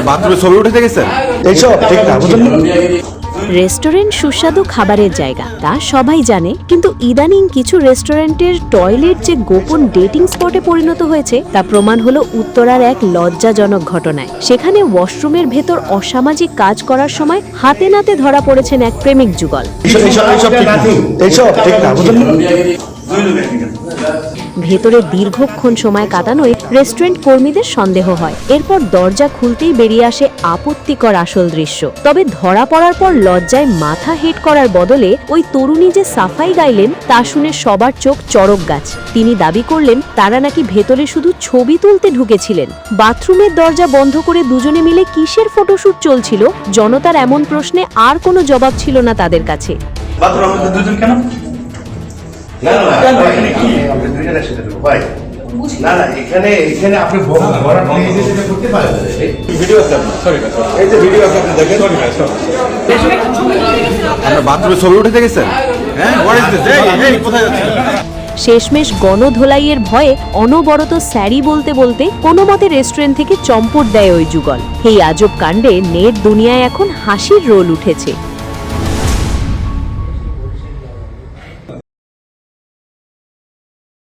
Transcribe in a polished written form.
বাথরুমে ছবি উঠে গেছেন এইসব ঠিক না বুঝলেন। রেস্টুরেন্ট সুস্বাদু খাবারের জায়গা তা সবাই জানে, কিন্তু ইদানিং কিছু রেস্টুরেন্টের টয়লেট যে গোপন ডেটিং স্পটে পরিণত হয়েছে তা প্রমাণ হলো উত্তরার এক লজ্জাজনক ঘটনায়। সেখানে ওয়াশরুমের ভেতর অসামাজিক কাজ করার সময় হাতে নাতে ধরা পড়েছেন এক প্রেমিক যুগল। ভেতরে দীর্ঘক্ষণ সময় কাটানোয় রেস্টুরেন্ট কর্মীদের সন্দেহ হয়। এরপর দরজা খুলতেই বেরিয়ে আসে আপত্তিকর আসল দৃশ্য। তবে ধরা পড়ার পর লজ্জায় মাথা হেট করার বদলে ওই তরুণী যে সাফাই গাইলেন তা শুনে সবার চোখ চড়ক গাছ। তিনি দাবি করলেন তারা নাকি ভেতরে শুধু ছবি তুলতে ঢুকেছিলেন। বাথরুমের দরজা বন্ধ করে দুজনে মিলে কিসের ফটোশুট চলছিল? জনতার এমন প্রশ্নে আর কোনো জবাব ছিল না তাদের কাছে। বাথরুমে ছবি উঠে গেছেন। শেষমেশ গণধোলাইয়ের ভয়ে অনবরত স্যারি বলতে বলতে কোনো মতে রেস্টুরেন্ট থেকে চম্পট দেয় ওই যুগল। এই আজব কাণ্ডে নেট দুনিয়ায় এখন হাসির রোল উঠেছে।